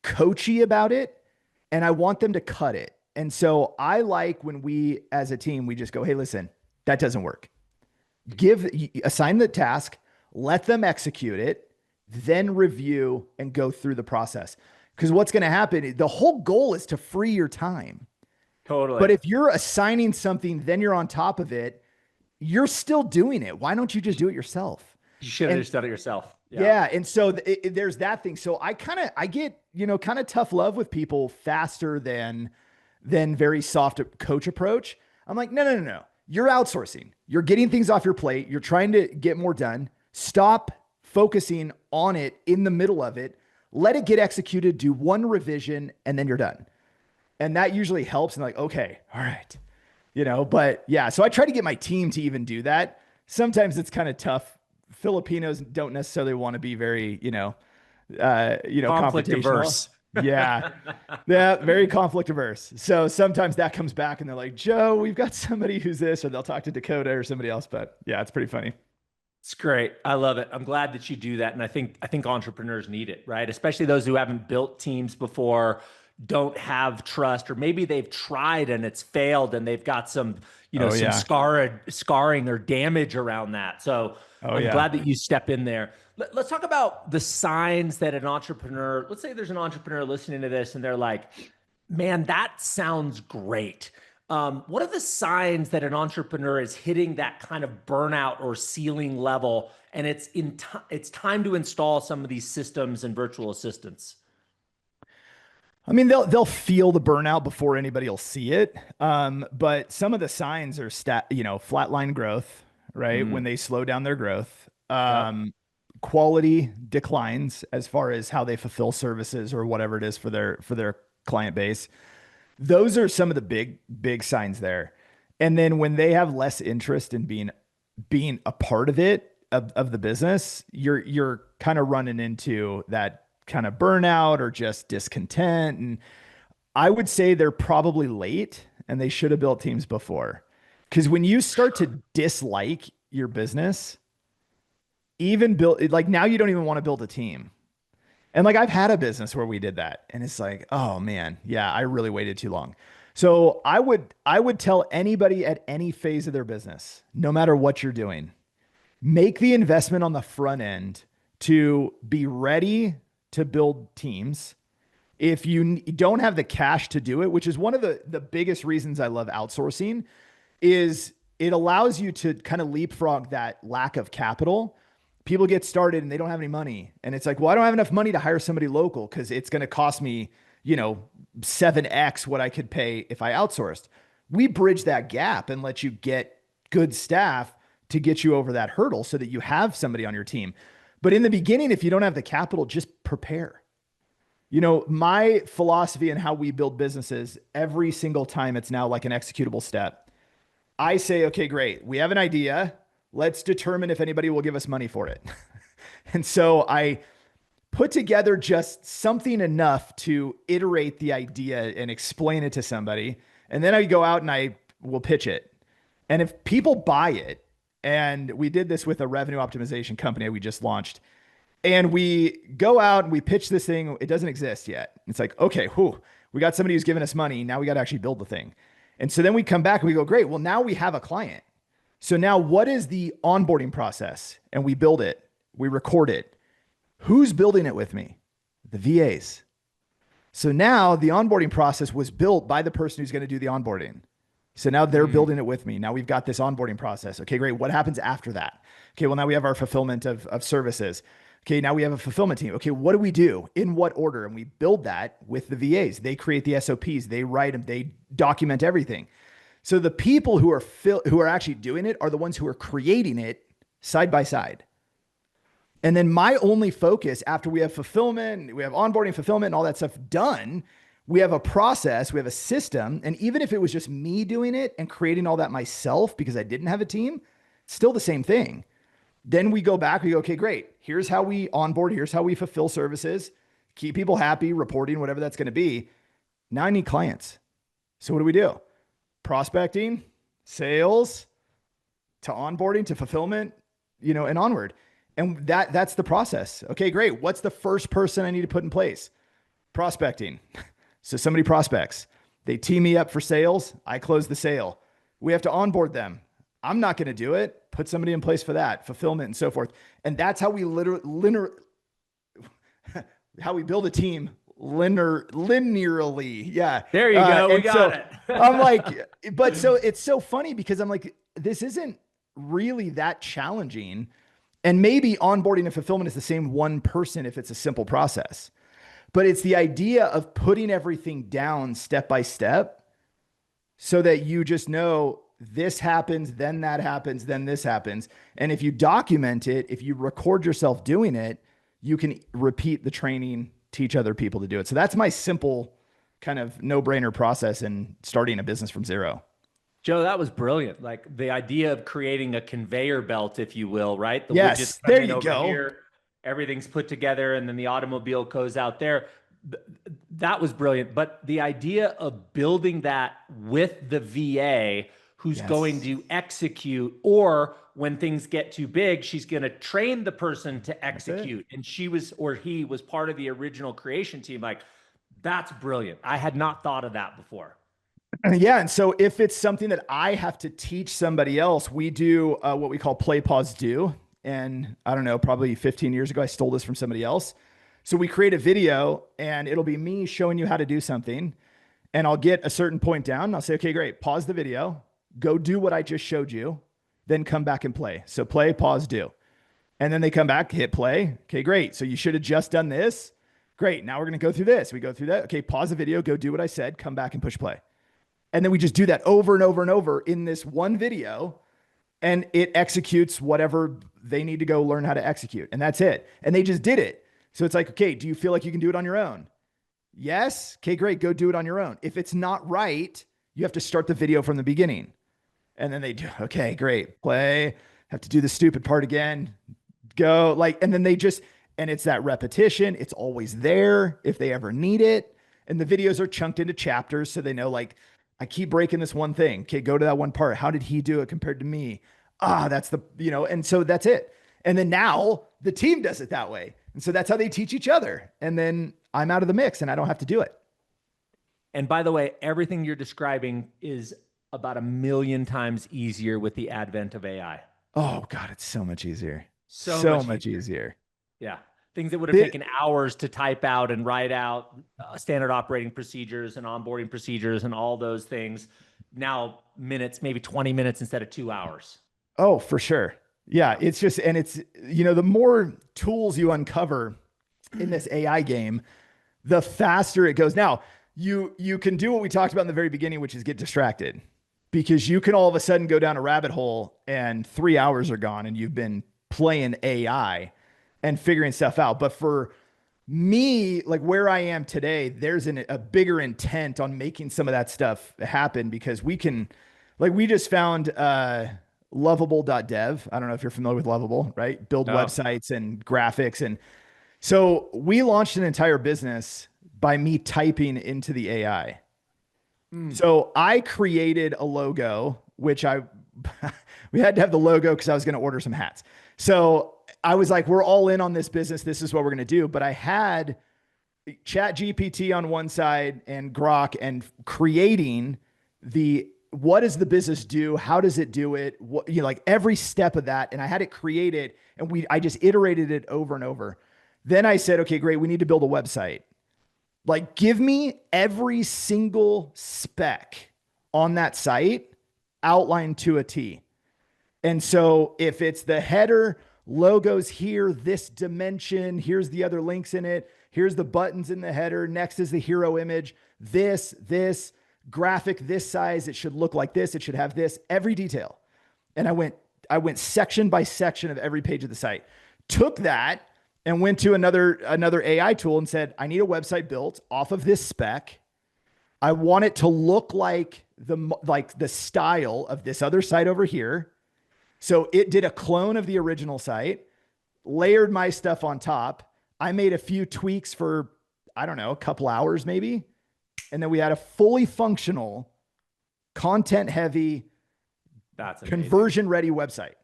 coachy about it, and I want them to cut it. And so I like when we, as a team, we just go, hey, listen, that doesn't work. Assign the task, let them execute it, then review and go through the process. Because what's going to happen, the whole goal is to free your time. Totally. But if you're assigning something, then you're on top of it, you're still doing it. Why don't you just do it yourself? You should have just done it yourself. Yeah. And so there's that thing. So I get, kind of tough love with people faster than very soft coach approach. I'm like, no. You're outsourcing. You're getting things off your plate. You're trying to get more done. Stop focusing on it in the middle of it, let it get executed, do one revision, and then you're done. And that usually helps. And like, okay, all right, but yeah, so I try to get my team to even do that. Sometimes it's kind of tough. Filipinos don't necessarily want to be very, Conflict confrontational. averse. Yeah. Yeah. Very conflict averse. So sometimes that comes back and they're like, Joe, we've got somebody who's this, or they'll talk to Dakota or somebody else. But yeah, it's pretty funny. It's great. I love it. I'm glad that you do that. And I think entrepreneurs need it, right? Especially those who haven't built teams before, don't have trust, or maybe they've tried and it's failed and they've got some, Oh some yeah. scarring or damage around that. So Oh I'm yeah. glad that you step in there. Let's talk about the signs that an entrepreneur, let's say there's an entrepreneur listening to this and they're like, man, that sounds great. What are the signs that an entrepreneur is hitting that kind of burnout or ceiling level, and it's time to install some of these systems and virtual assistants? I mean, they'll feel the burnout before anybody will see it. But some of the signs are flatline growth, right? When Mm, they slow down their growth, yep. quality declines as far as how they fulfill services or whatever it is for their client base. Those are some of the big signs there. And then when they have less interest in being a part of of the business, you're kind of running into that kind of burnout or just discontent. And I would say they're probably late and they should have built teams before. Because when you start to dislike your business, even build like now you don't even want to build a team. And like I've had a business where we did that and it's like, oh man, yeah, I really waited too long. So I would tell anybody at any phase of their business, no matter what you're doing, make the investment on the front end to be ready to build teams. If you don't have the cash to do it, which is one of the biggest reasons I love outsourcing, is it allows you to kind of leapfrog that lack of capital. People get started and they don't have any money. And it's like, well, I don't have enough money to hire somebody local because it's going to cost me, 7x what I could pay if I outsourced. We bridge that gap and let you get good staff to get you over that hurdle so that you have somebody on your team. But in the beginning, if you don't have the capital, just prepare. My philosophy and how we build businesses, every single time it's now like an executable step. I say, okay, great. We have an idea. Let's determine if anybody will give us money for it. And so I put together just something enough to iterate the idea and explain it to somebody. And then I go out and I will pitch it. And if people buy it, and we did this with a revenue optimization company we just launched, and we go out and we pitch this thing, it doesn't exist yet. It's like, okay, whew, we got somebody who's giving us money. Now we got to actually build the thing. And so then we come back and we go, great. Well, now we have a client. So now what is the onboarding process? And we build it, we record it. Who's building it with me? The VAs. So now the onboarding process was built by the person who's going to do the onboarding. So now they're building it with me. Now we've got this onboarding process. Okay, great. What happens after that? Okay, well, now we have our fulfillment of services. Okay, now we have a fulfillment team. Okay, what do we do? In what order? And we build that with the VAs. They create the SOPs, they write them, they document everything. So the people who are actually doing it are the ones who are creating it side by side. And then my only focus after we have fulfillment, we have onboarding, fulfillment, and all that stuff done, we have a process, we have a system. And even if it was just me doing it and creating all that myself because I didn't have a team, still the same thing. Then we go back, we go, okay, great. Here's how we onboard. Here's how we fulfill services, keep people happy, reporting, whatever that's going to be. Now I need clients. So what do? Prospecting, sales, to onboarding, to fulfillment, and onward. And that's the process. Okay, great. What's the first person I need to put in place? Prospecting. So somebody prospects. They tee me up for sales. I close the sale. We have to onboard them. I'm not going to do it. Put somebody in place for that, fulfillment and so forth. And that's how we how we build a team linearly. Yeah. There you go. We got it. I'm like, but so it's so funny because I'm like, this isn't really that challenging. And maybe onboarding and fulfillment is the same one person if it's a simple process. But it's the idea of putting everything down step by step so that you just know this happens, then that happens, then this happens. And if you document it, if you record yourself doing it, you can repeat the training, teach other people to do it. So that's my simple kind of no-brainer process in starting a business from zero. Joe, that was brilliant. Like the idea of creating a conveyor belt, if you will, right? The widgets Yes, come there in you over go. here, everything's put together, and then the automobile goes out there. That was brilliant. But the idea of building that with the VA who's going Yes, to execute, or when things get too big, she's going to train the person to that's it. execute. And she was, or he was part of the original creation team. Like, that's brilliant. I had not thought of that before. Yeah. And so if it's something that I have to teach somebody else, we do what we call play, pause, do. And I don't know, probably 15 years ago, I stole this from somebody else. So we create a video and it'll be me showing you how to do something. And I'll get a certain point down. And I'll say, okay, great. Pause the video, go do what I just showed you, then come back and play. So play, pause, do. And then they come back, hit play. Okay, great. So you should have just done this. Great. Now we're going to go through this. We go through that. Okay, pause the video, go do what I said, come back and push play. And then we just do that over and over and over in this one video, and it executes whatever they need to go learn how to execute. And that's it. And they just did it. So it's like, okay, do you feel like you can do it on your own? Yes. Okay, great. Go do it on your own. If it's not right, you have to start the video from the beginning. And then they do, okay, great. Play. Have to do the stupid part again. Go. Like, and then they just, and it's that repetition. It's always there if they ever need it. And the videos are chunked into chapters so they know, like, I keep breaking this one thing. Okay, go to that one part. How did he do it compared to me? That's the, and so that's it. And then now the team does it that way. And so that's how they teach each other. And then I'm out of the mix and I don't have to do it. And by the way, everything you're describing is about 1,000,000 times easier with the advent of AI. Oh God, it's so much easier. So much easier. Yeah. Things that would have taken hours to type out and write out, standard operating procedures and onboarding procedures and all those things. Now minutes, maybe 20 minutes instead of 2 hours. Oh, for sure. Yeah. It's just, and it's, the more tools you uncover in this AI game, the faster it goes. Now you can do what we talked about in the very beginning, which is get distracted, because you can all of a sudden go down a rabbit hole and 3 hours are gone and you've been playing AI and figuring stuff out. But for me, like where I am today, there's a bigger intent on making some of that stuff happen, because we can, like, we just found lovable.dev. I don't know if you're familiar with Lovable, right? Build websites and graphics. And so we launched an entire business by me typing into the AI. So I created a logo, which we had to have the logo because I was going to order some hats. So I was like, we're all in on this business. This is what we're going to do. But I had Chat GPT on one side and Grok, and creating what does the business do? How does it do it? What, like every step of that. And I had it created, and I just iterated it over and over. Then I said, okay, great. We need to build a website. Like, give me every single spec on that site outlined to a T. And so if it's the header, logos here, this dimension, here's the other links in it, here's the buttons in the header, next is the hero image, this graphic, this size, it should look like this, it should have this, every detail. And I went section by section of every page of the site, took that and went to another AI tool and said, I need a website built off of this spec. I want it to look like the style of this other site over here. So it did a clone of the original site, layered my stuff on top. I made a few tweaks for, I don't know, a couple hours maybe. And then we had a fully functional, content heavy, conversion ready website.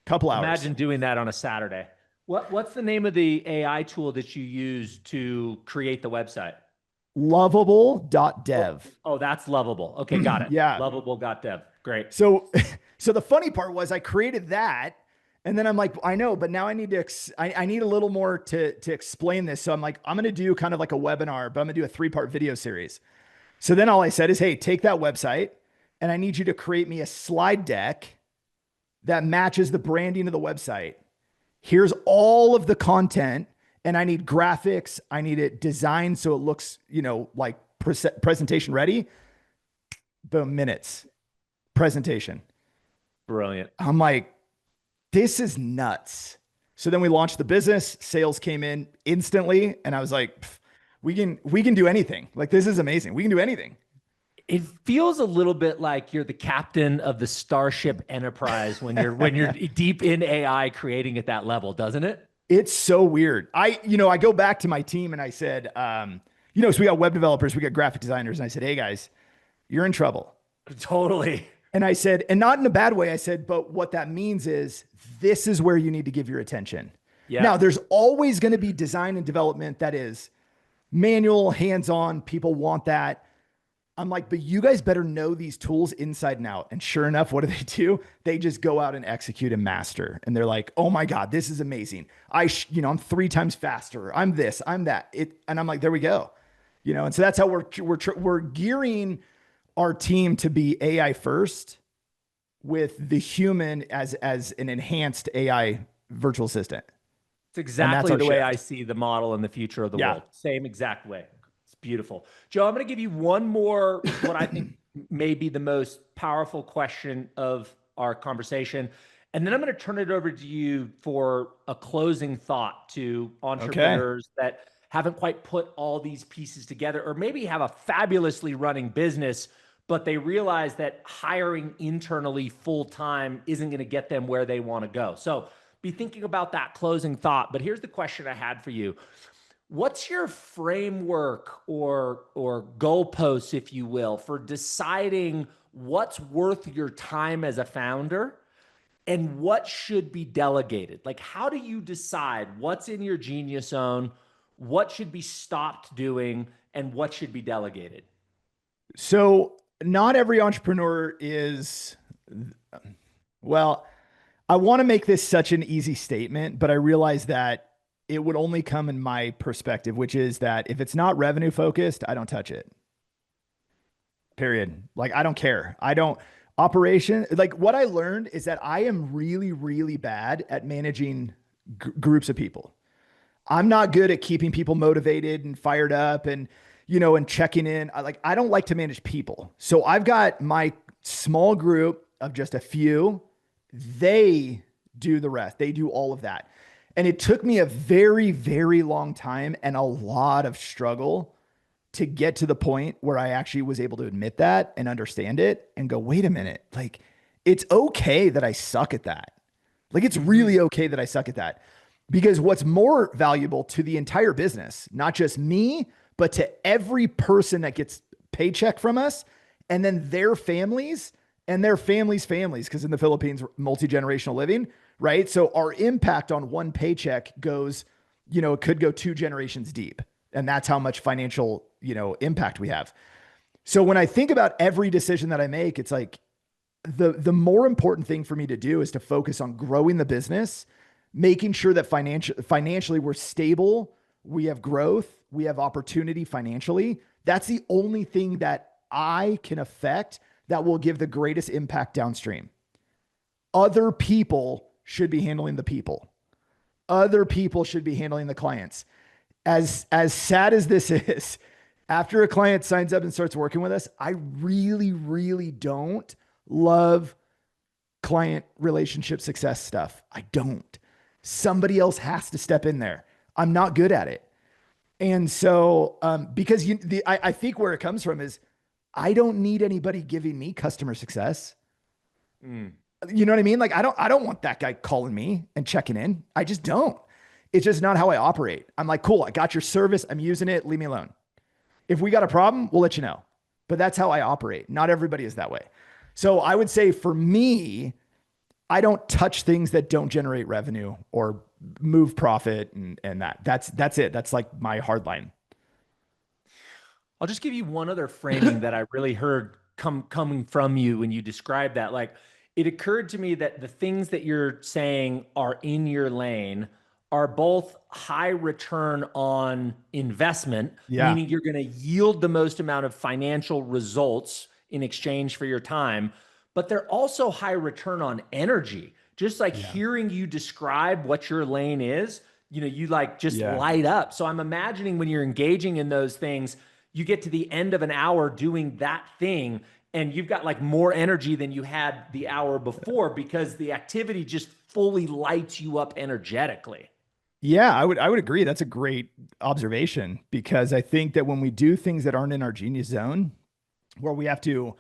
Couple hours. Imagine doing that on a Saturday. What's the name of the AI tool that you use to create the website? Lovable.dev. Oh, that's Lovable. Okay, got it. Yeah. Lovable.dev. Great. So the funny part was I created that, and then I'm like, I know, but now I need to, I need a little more to explain this. So I'm like, I'm going to do kind of like a webinar, but I'm going to do a 3-part video series. So then all I said is, hey, take that website and I need you to create me a slide deck that matches the branding of the website. Here's all of the content, and I need graphics. I need it designed so it looks, like presentation ready. Boom, minutes. Presentation. Brilliant. I'm like, this is nuts. So then we launched the business, sales came in instantly. And I was like, we can do anything. Like, this is amazing. We can do anything. It feels a little bit like you're the captain of the Starship Enterprise when you're deep in AI creating at that level, doesn't it? It's so weird. I go back to my team and I said, so we got web developers, we got graphic designers. And I said, hey guys, you're in trouble. Totally. And I said, and not in a bad way, I said, but what that means is this is where you need to give your attention. Yeah. Now, there's always going to be design and development that is manual, hands-on. People want that. I'm like, but you guys better know these tools inside and out. And sure enough, what do? They just go out and execute and master. And they're like, oh my God, this is amazing. I'm 3 times faster. I'm this, I'm that. And I'm like, there we go. And so that's how we're gearing our team to be AI first with the human as an enhanced AI virtual assistant. It's exactly the way I see the model in the future of the world. Same exact way. It's beautiful. Joe, I'm going to give you one more, what I think may be the most powerful question of our conversation. And then I'm going to turn it over to you for a closing thought to entrepreneurs that haven't quite put all these pieces together, or maybe have a fabulously running business, but they realize that hiring internally full-time isn't going to get them where they want to go. So be thinking about that closing thought. But here's the question I had for you. What's your framework or goalposts, if you will, for deciding what's worth your time as a founder and what should be delegated? Like, how do you decide what's in your genius zone, what should be stopped doing, and what should be delegated? So not every entrepreneur is, well, I want to make this such an easy statement, but I realize that it would only come in my perspective, which is that if it's not revenue focused, I don't touch it. Period. Like, I don't care. Like, what I learned is that I am really, really bad at managing groups of people. I'm not good at keeping people motivated and fired up and checking in. I don't like to manage people. So I've got my small group of just a few. They do the rest. They do all of that. And it took me a very, very long time and a lot of struggle to get to the point where I actually was able to admit that and understand it and go, wait a minute. Like, it's okay that I suck at that. Like, it's really okay that I suck at that, because what's more valuable to the entire business, not just me, but to every person that gets paycheck from us, and then their families and their families' families, because in the Philippines, multi-generational living, right? So our impact on one paycheck goes, it could go 2 generations deep. And that's how much financial, impact we have. So when I think about every decision that I make, it's like the more important thing for me to do is to focus on growing the business, making sure that financially we're stable, we have growth, we have opportunity financially. That's the only thing that I can affect that will give the greatest impact downstream. Other people should be handling the people. Other people should be handling the clients. As sad as this is, after a client signs up and starts working with us, I really, really don't love client relationship success stuff. I don't. Somebody else has to step in there. I'm not good at it. And so, because I think where it comes from is I don't need anybody giving me customer success. You know what I mean? Like, I don't want that guy calling me and checking in. I just don't. It's just not how I operate. I'm like, cool, I got your service. I'm using it. Leave me alone. If we got a problem, we'll let you know. But that's how I operate. Not everybody is that way. So I would say for me, I don't touch things that don't generate revenue or move profit and that's it. That's like my hard line. I'll just give you one other framing that I really heard coming from you when you described that. Like, it occurred to me that the things that you're saying are in your lane are both high return on investment, meaning you're going to yield the most amount of financial results in exchange for your time, but they're also high return on energy. Just like hearing you describe what your lane is, you like just light up. So I'm imagining when you're engaging in those things, you get to the end of an hour doing that thing and you've got like more energy than you had the hour before because the activity just fully lights you up energetically. Yeah, I would agree. That's a great observation because I think that when we do things that aren't in our genius zone, where we have to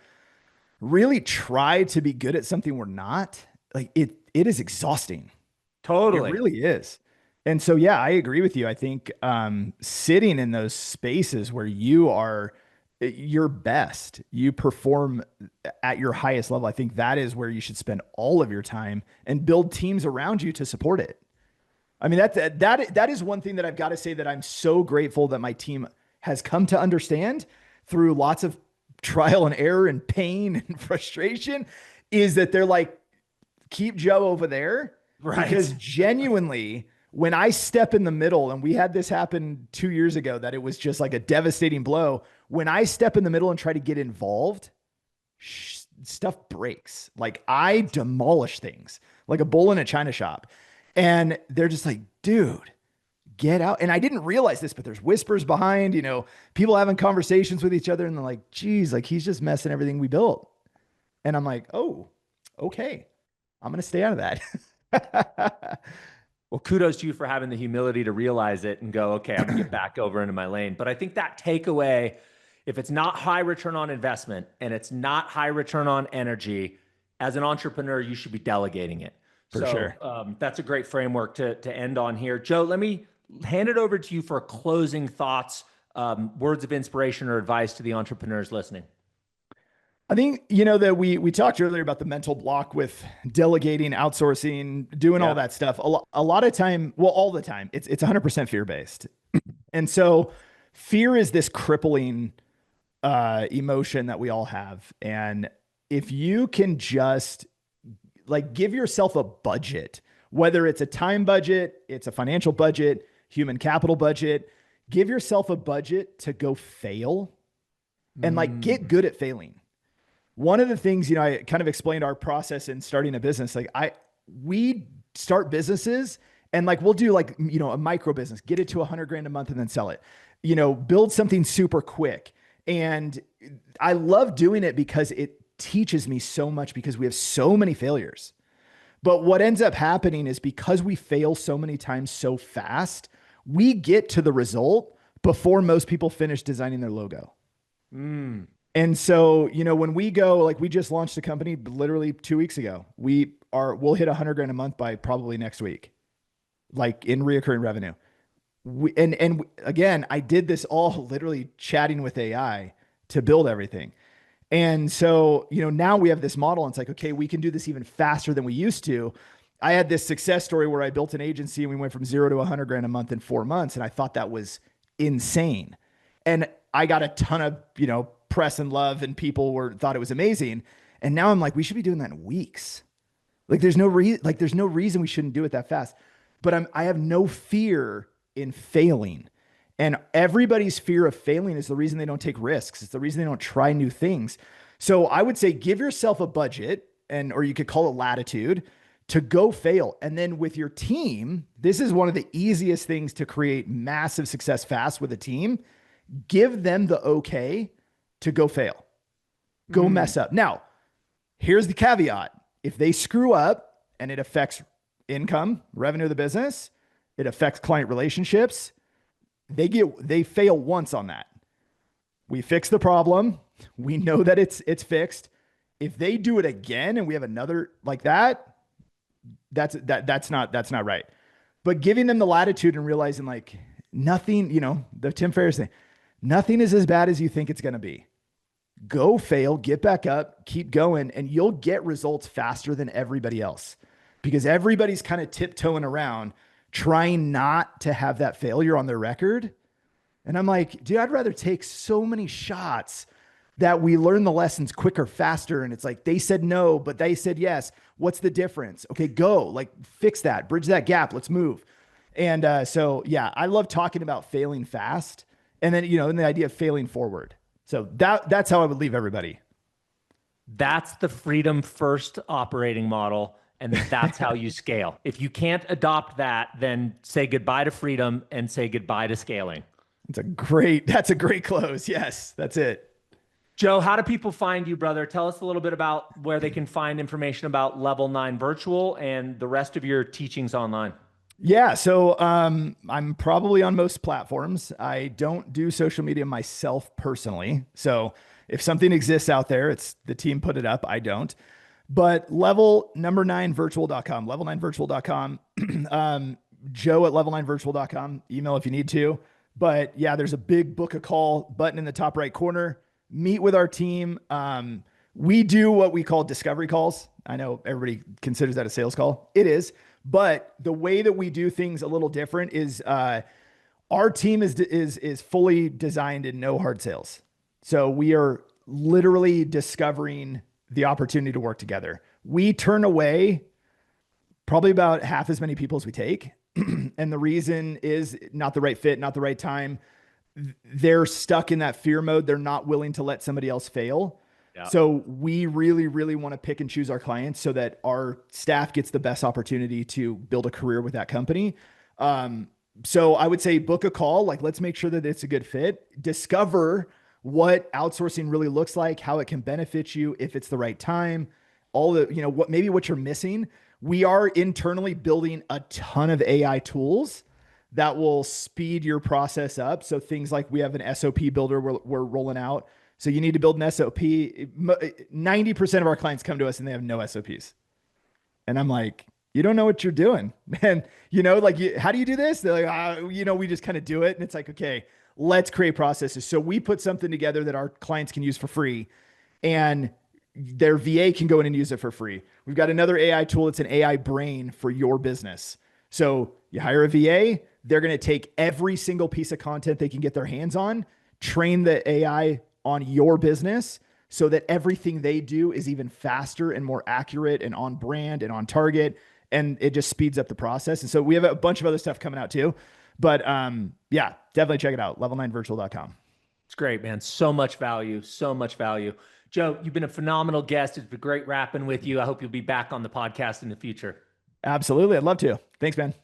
really try to be good at something we're not, like it is exhausting. It Totally. really is. And so yeah, I agree with you. I think sitting in those spaces where you are your best, you perform at your highest level, I think that is where you should spend all of your time and build teams around you to support it. I mean, that is one thing that I've got to say that I'm so grateful that my team has come to understand through lots of trial and error and pain and frustration is that they're like, keep Joe over there because Right. genuinely, when I step in the middle, and we had this happen 2 years ago, that it was just like a devastating blow. When I step in the middle and try to get involved, stuff breaks. Like I demolish things like a bull in a china shop. And they're just like, dude, get out. And I didn't realize this, but there's whispers behind, people having conversations with each other. And they're like, geez, like he's just messing everything we built. And I'm like, oh, okay. I'm going to stay out of that. Well, kudos to you for having the humility to realize it and go, okay, I'm gonna get back over into my lane. But I think that takeaway, if it's not high return on investment and it's not high return on energy, as an entrepreneur, you should be delegating it. For So sure. that's a great framework to end on here. Joe, let me hand it over to you for closing thoughts, words of inspiration or advice to the entrepreneurs listening. I think, that we talked earlier about the mental block with delegating, outsourcing, doing all Yeah. that stuff. A lot of time, well, all the time, it's 100% fear-based. And so fear is this crippling emotion that we all have. And if you can just like give yourself a budget, whether it's a time budget, it's a financial budget, human capital budget, give yourself a budget to go fail and like get Mm, good at failing. One of the things, I kind of explained our process in starting a business. Like we start businesses and like, we'll do like, a micro business, get it to 100 grand a month and then sell it, build something super quick. And I love doing it because it teaches me so much because we have so many failures. But what ends up happening is because we fail so many times so fast, we get to the result before most people finish designing their logo. mm. And so, when we go, like we just launched a company literally 2 weeks ago, we'll hit 100 grand a month by probably next week, like in reoccurring revenue. And again, I did this all literally chatting with AI to build everything. And so, now we have this model and it's like, okay, we can do this even faster than we used to. I had this success story where I built an agency and we went from 0 to 100 grand a month in 4 months. And I thought that was insane. And I got a ton of, press and love and people thought it was amazing. And now I'm like, we should be doing that in weeks. Like there's no reason we shouldn't do it that fast. But I have no fear in failing. And everybody's fear of failing is the reason they don't take risks. It's the reason they don't try new things. So I would say give yourself a budget or you could call it latitude to go fail. And then with your team, this is one of the easiest things to create massive success fast with a team. Give them the okay to go fail, go mess up. Now, here's the caveat. If they screw up and it affects income, revenue of the business, it affects client relationships, they fail once on that. We fix the problem. We know that it's fixed. If they do it again and we have another like that, that's not right. But giving them the latitude and realizing like nothing, the Tim Ferriss thing, nothing is as bad as you think it's going to be. Go fail, get back up, keep going, and you'll get results faster than everybody else because everybody's kind of tiptoeing around trying not to have that failure on their record. And I'm like, dude, I'd rather take so many shots that we learn the lessons quicker, faster. And it's like, they said no, but they said yes. What's the difference? Okay, go, like fix that, bridge that gap. Let's move. And so, yeah, I love talking about failing fast. And then, and the idea of failing forward. So that's how I would leave everybody. That's the freedom first operating model. And that's how you scale. If you can't adopt that, then say goodbye to freedom and say goodbye to scaling. That's a great close. Yes, that's it. Joe, how do people find you, brother? Tell us a little bit about where they can find information about Level 9 Virtual and the rest of your teachings online. Yeah, so I'm probably on most platforms. I don't do social media myself personally. So if something exists out there, it's the team put it up. I don't. But level number 9virtual.com, level9virtual.com, Joe at level9virtual.com, email if you need to. But yeah, there's a big book a call button in the top right corner. Meet with our team. We do what we call discovery calls. I know everybody considers that a sales call. It is. But the way that we do things a little different is our team is fully designed in no hard sales. So we are literally discovering the opportunity to work together. We turn away probably about half as many people as we take. And the reason is not the right fit, not the right time. They're stuck in that fear mode. They're not willing to let somebody else fail. Yeah. So we really, really want to pick and choose our clients so that our staff gets the best opportunity to build a career with that company. So I would say book a call. Like, let's make sure that it's a good fit. Discover what outsourcing really looks like, how it can benefit you if it's the right time, all the, what you're missing. We are internally building a ton of AI tools that will speed your process up. So things like we have an SOP builder we're rolling out. So you need to build an SOP. 90% of our clients come to us and they have no SOPs. And I'm like, you don't know what you're doing. And, how do you do this? They're like, we just kind of do it. And it's like, okay, let's create processes. So we put something together that our clients can use for free, and their VA can go in and use it for free. We've got another AI tool. It's an AI brain for your business. So you hire a VA, they're going to take every single piece of content they can get their hands on, train the AI on your business so that everything they do is even faster and more accurate and on brand and on target. And it just speeds up the process. And so we have a bunch of other stuff coming out too. But yeah, definitely check it out. Level9virtual.com. It's great, man. So much value. So much value. Joe, you've been a phenomenal guest. It's been great rapping with you. I hope you'll be back on the podcast in the future. Absolutely. I'd love to. Thanks, man.